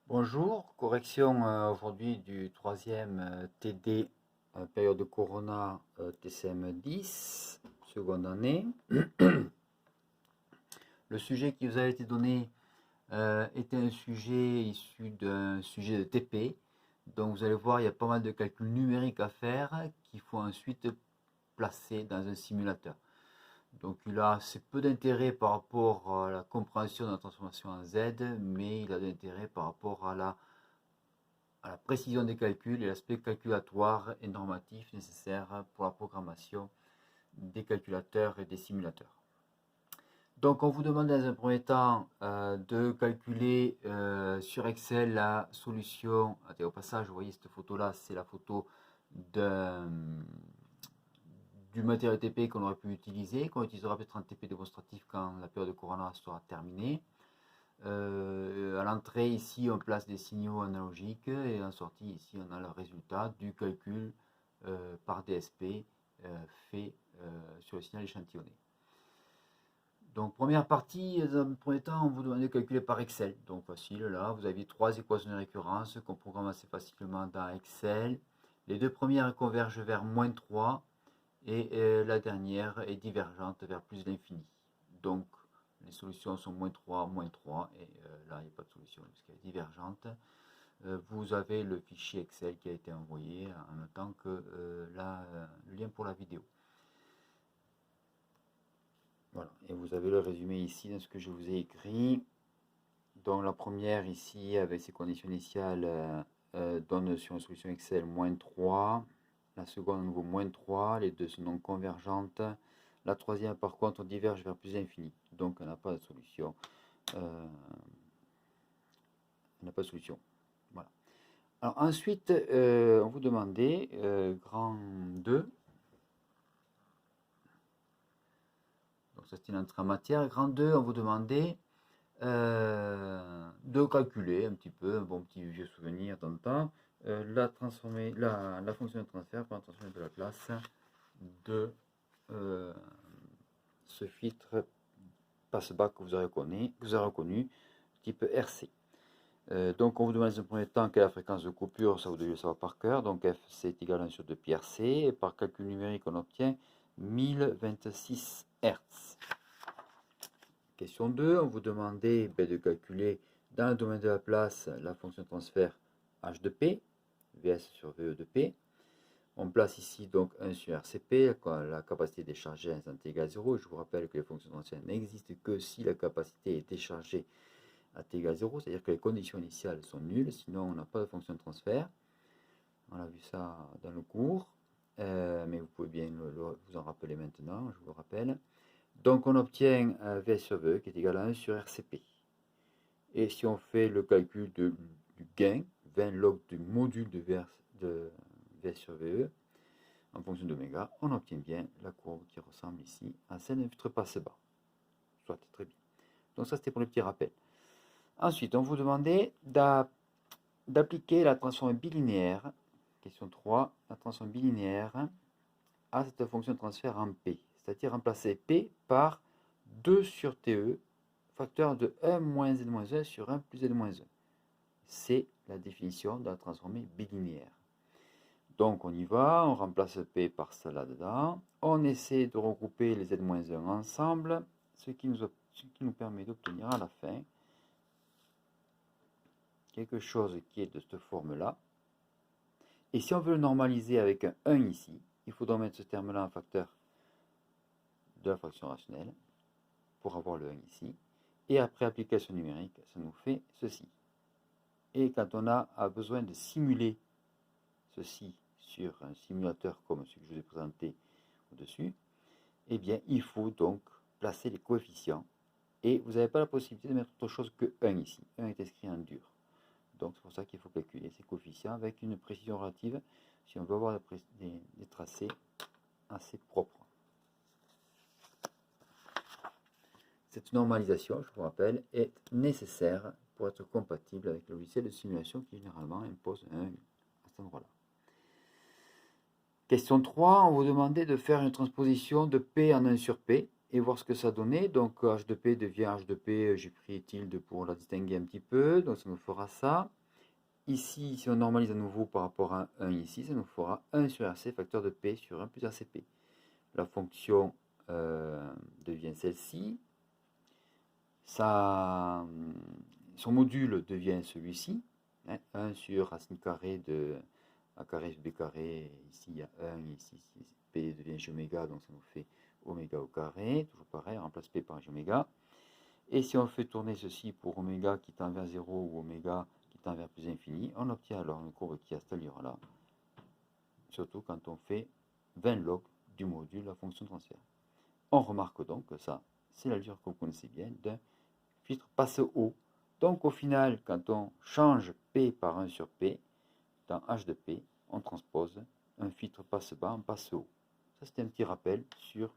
Bonjour, correction aujourd'hui du troisième TD, période de Corona TCM 10, seconde année. Le sujet qui vous a été donné était un sujet issu d'un sujet de TP. Donc vous allez voir, il y a pas mal de calculs numériques à faire qu'il faut ensuite placer dans un simulateur. Donc il a assez peu d'intérêt par rapport à la compréhension de la transformation en Z, mais il a de l'intérêt par rapport à la précision des calculs et l'aspect calculatoire et normatif nécessaire pour la programmation des calculateurs et des simulateurs. Donc on vous demande dans un premier temps de calculer sur Excel la solution. Au passage, vous voyez cette photo là, c'est la photo du matériel TP qu'on aurait pu utiliser, qu'on utilisera peut-être en TP démonstratif quand la période de Corona sera terminée. À l'entrée, ici, on place des signaux analogiques et en sortie, ici, on a le résultat du calcul par DSP fait sur le signal échantillonné. Donc, première partie, dans un premier temps, on vous demande de calculer par Excel. Donc, facile, là, vous avez trois équations de récurrence qu'on programme assez facilement dans Excel. Les deux premières convergent vers -3 et la dernière est divergente vers plus l'infini. Donc, les solutions sont -3 et là, il n'y a pas de solution puisqu'elle est divergente. Vous avez le fichier Excel qui a été envoyé en même temps que le lien pour la vidéo. Voilà, et vous avez le résumé ici de ce que je vous ai écrit. Donc la première ici, avec ses conditions initiales, donne sur une solution Excel -3. La seconde, à nouveau -3. Les deux sont non convergentes. La troisième, par contre, on diverge vers plus infini. Donc, on n'a pas de solution. On n'a pas de solution. Voilà. Alors, ensuite, on vous demandait, grand 2. Donc, ça, c'était une entrée en matière. Grand 2, on vous demandait de calculer un petit peu, un bon petit vieux souvenir d'antan, la fonction de transfert pour la transformer de la classe de ce filtre passe-bas que vous avez reconnu, type RC. Donc on vous demande dans un premier temps quelle est la fréquence de coupure, ça vous devez le savoir par cœur, donc Fc est égal à 1 sur 2 pi RC, et par calcul numérique on obtient 1026 Hz. Question 2, on vous demandait de calculer dans le domaine de la place la fonction de transfert h de p, Vs sur Ve de p. On place ici donc 1 sur RCP, la capacité déchargée à instant t égale 0. Je vous rappelle que les fonctions de transfert n'existent que si la capacité est déchargée à t égale 0, c'est-à-dire que les conditions initiales sont nulles, sinon on n'a pas de fonction de transfert. On a vu ça dans le cours, mais vous pouvez bien vous en rappeler maintenant, je vous le rappelle. Donc on obtient V sur VE qui est égal à 1 sur RCP. Et si on fait le calcul du gain, 20 log du module de V sur VE, en fonction d'oméga, on obtient bien la courbe qui ressemble ici à celle d'un filtre passe-bas. Soit très bien. Donc ça c'était pour le petit rappel. Ensuite, on vous demandait d'appliquer la transforme bilinéaire, question 3, la transforme bilinéaire à cette fonction de transfert en P, c'est-à-dire remplacer P par 2 sur TE, facteur de 1 moins Z-1 sur 1 plus Z-1. C'est la définition de la transformée bilinéaire. Donc on y va, on remplace P par ça là-dedans, on essaie de regrouper les Z-1 ensemble, ce qui nous permet d'obtenir à la fin quelque chose qui est de cette forme-là. Et si on veut le normaliser avec un 1 ici, il faudra mettre ce terme-là en facteur de la fraction rationnelle pour avoir le 1 ici. Et après application numérique, ça nous fait ceci. Et quand on a besoin de simuler ceci sur un simulateur comme celui que je vous ai présenté au-dessus, eh bien, il faut donc placer les coefficients. Et vous n'avez pas la possibilité de mettre autre chose que 1 ici. 1 est inscrit en dur. Donc c'est pour ça qu'il faut calculer ces coefficients avec une précision relative si on veut avoir des tracés assez propres. Cette normalisation, je vous rappelle, est nécessaire pour être compatible avec le logiciel de simulation qui généralement impose un à cet endroit-là. Question 3, on vous demandait de faire une transposition de P en 1 sur P et voir ce que ça donnait. Donc h de p devient h de p, j'ai pris tilde pour la distinguer un petit peu, donc ça nous fera ça. Ici, si on normalise à nouveau par rapport à 1 ici, ça nous fera 1 sur RC facteur de p sur 1 plus RCP. La fonction devient celle-ci. Son module devient celui-ci, hein, 1 sur racine carrée de a carré b carré, ici il y a 1, ici p devient j oméga, donc ça nous fait oméga au carré, toujours pareil, on remplace p par j oméga. Et si on fait tourner ceci pour oméga qui tend vers 0 ou oméga qui tend vers plus infini, on obtient alors une courbe qui a cette allure-là, surtout quand on fait 20 log du module de la fonction transfert. On remarque donc que ça, c'est l'allure que vous connaissez bien d'un filtre passe haut. Donc au final, quand on change P par 1 sur P, dans H de P, on transpose un filtre passe bas en passe haut. Ça, c'était un petit rappel sur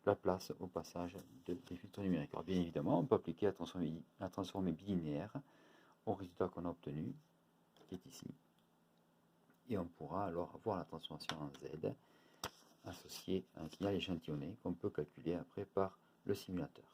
la place au passage des filtres numériques. Alors bien évidemment, on peut appliquer la transformée bilinéaire au résultat qu'on a obtenu, qui est ici. Et on pourra alors avoir la transformation en Z associée à un signal échantillonné qu'on peut calculer après par le simulateur.